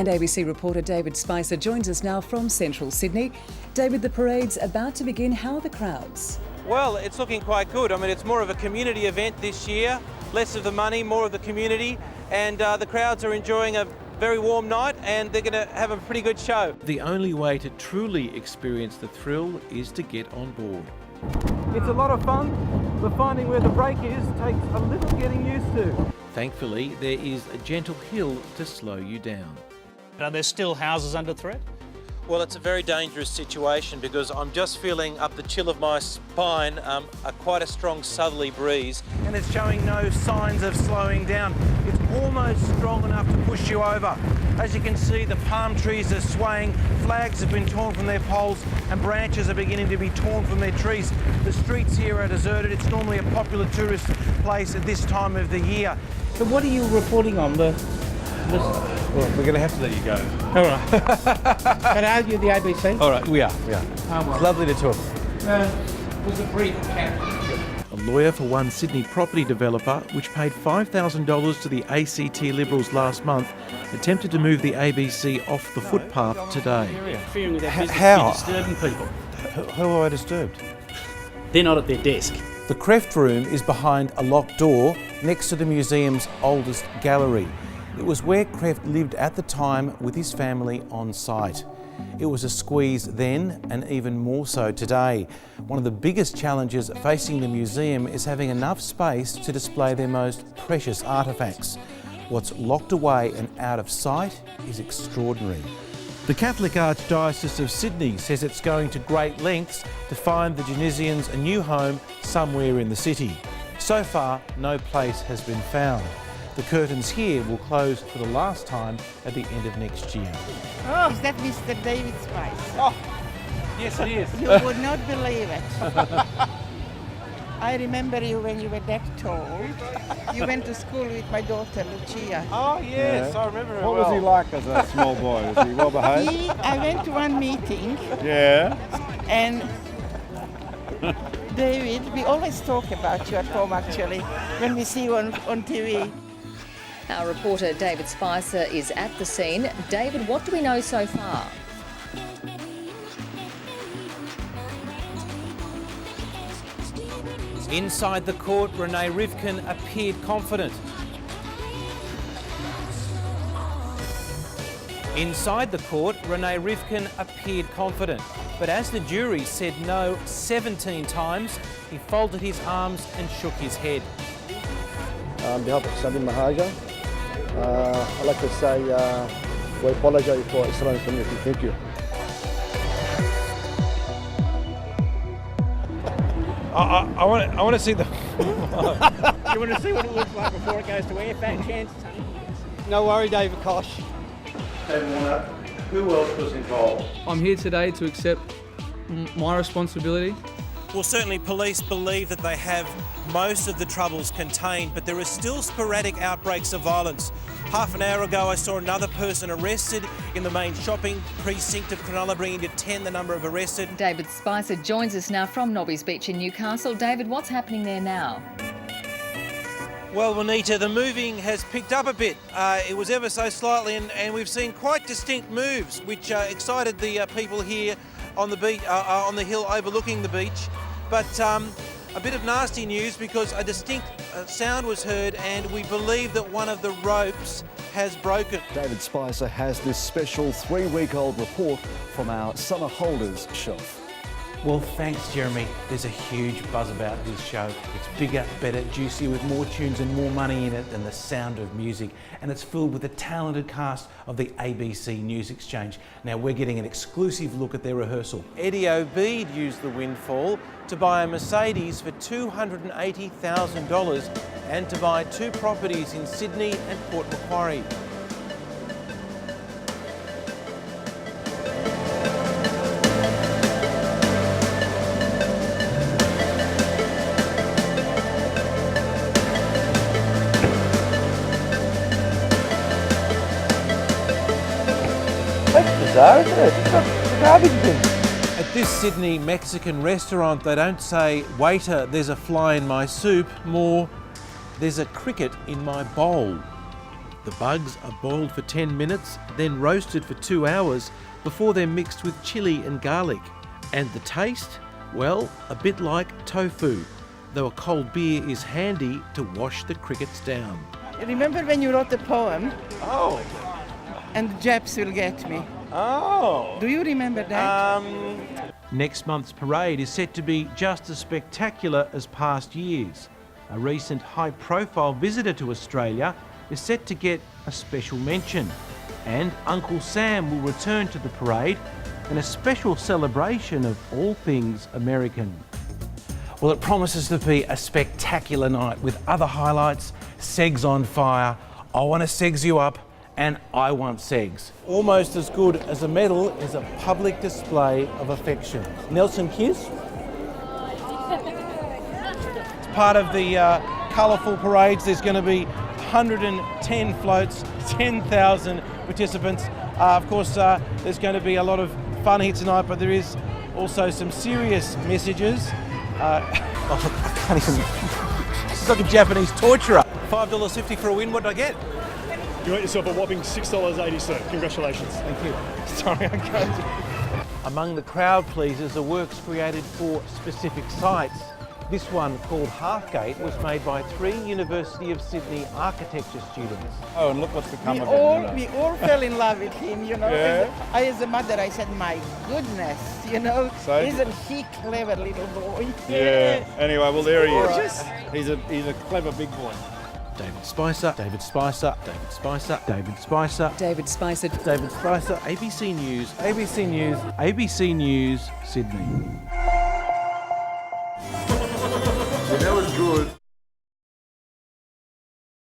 And ABC reporter David Spicer joins us now from central Sydney. David, the parade's about to begin. How are the crowds? Well, it's looking quite good. I mean, it's more of a community event this year. Less of the money, more of the community. And the crowds are enjoying a very warm night and they're going to have a pretty good show. The only way to truly experience the thrill is to get on board. It's a lot of fun, but finding where the brake is takes a little getting used to. Thankfully, there is a gentle hill to slow you down. Are there still houses under threat? Well, it's a very dangerous situation because I'm just feeling up the chill of my spine quite a strong southerly breeze. And it's showing no signs of slowing down. It's almost strong enough to push you over. As you can see, the palm trees are swaying, flags have been torn from their poles and branches are beginning to be torn from their trees. The streets here are deserted. It's normally a popular tourist place at this time of the year. So what are you reporting on? Well, we're going to have to let you go. All right. But are you the ABC? All right, we are. Oh, well. It's lovely to talk. Was a brief account. A lawyer for one Sydney property developer, which paid $5,000 to the ACT Liberals last month, attempted to move the ABC off the footpath today. Interfering with their business, How? disturbing people. Who have I disturbed? They're not at their desk. The Creft Room is behind a locked door next to the museum's oldest gallery. It was where Creft lived at the time with his family on site. It was a squeeze then and even more so today. One of the biggest challenges facing the museum is having enough space to display their most precious artefacts. What's locked away and out of sight is extraordinary. The Catholic Archdiocese of Sydney says it's going to great lengths to find the Genesians a new home somewhere in the city. So far, no place has been found. The curtains here will close for the last time at the end of next year. Oh, is that Mr. David Spice? Oh, yes it is. You would not believe it. I remember you when you were that tall. You went to school with my daughter, Lucia. Oh yes, I remember it well. What was he like as a small boy? Was he well behaved? I went to one meeting Yeah. and David, we always talk about you at home actually, when we see you on TV. Our reporter David Spicer is at the scene. David, what do we know so far? Inside the court, Renee Rivkin appeared confident. Inside the court, Renee Rivkin appeared confident. But as the jury said no 17 times, he folded his arms and shook his head. On behalf of Sabine Mahaja, I'd like to say we apologise for Islamic community. Thank you. I want to see the... You want to see what it looks like before it goes to air? Fat chance. No worry, David Kosh. Who else was involved? I'm here today to accept my responsibility. Well, certainly police believe that they have most of the troubles contained, but there are still sporadic outbreaks of violence. Half an hour ago, I saw another person arrested in the main shopping precinct of Cronulla, bringing to 10 the number of arrested. David Spicer joins us now from Nobby's Beach in Newcastle. David, what's happening there now? Well, Juanita, the moving has picked up a bit. It was ever so slightly, and we've seen quite distinct moves, which excited the people here on the beach, on the hill overlooking the beach. But a bit of nasty news because a distinct sound was heard, and we believe that one of the ropes has broken. David Spicer has this special 3-week-old report from our summer holders shelf. Well, thanks, Jeremy. There's a huge buzz about this show. It's bigger, better, juicier, with more tunes and more money in it than The Sound of Music. And it's filled with the talented cast of the ABC News Exchange. Now, we're getting an exclusive look at their rehearsal. Eddie Obeid used the windfall to buy a Mercedes for $280,000 and to buy 2 properties in Sydney and Port Macquarie. That's bizarre, isn't it? It's got garbage bins. At this Sydney Mexican restaurant, they don't say, "Waiter, there's a fly in my soup," more, "There's a cricket in my bowl." The bugs are boiled for 10 minutes, then roasted for 2 hours before they're mixed with chilli and garlic. And the taste? Well, a bit like tofu, though a cold beer is handy to wash the crickets down. Remember when you wrote the poem? Oh. And the Japs will get me. Oh. Do you remember that? Next month's parade is set to be just as spectacular as past years. A recent high-profile visitor to Australia is set to get a special mention. And Uncle Sam will return to the parade in a special celebration of all things American. Well, it promises to be a spectacular night with other highlights, segs on fire, I want to segs you up, and I want segs. Almost as good as a medal is a public display of affection. Nelson, kiss. It's part of the colourful parades. There's going to be 110 floats, 10,000 participants. Of course, there's going to be a lot of fun here tonight, but there is also some serious messages. I can't even... It's like a Japanese torturer. $5.50 for a win. What did I get? You got yourself a whopping $6.80, sir. Congratulations. Thank you. Sorry, I can't. Among the crowd pleasers are works created for specific sites. This one, called Halfgate, was made by 3 University of Sydney architecture students. Oh, and look what's become We of all, it. we all fell in love with him, you know. Yeah. As a mother, I said, my goodness, you know, So? isn't he clever little boy? Yeah. Anyway, well, there he Gorgeous. is. He's a clever big boy. David Spicer, David Spicer, David Spicer, David Spicer, David Spicer. David Spicer, ABC News, ABC News. ABC News, Sydney. That was good.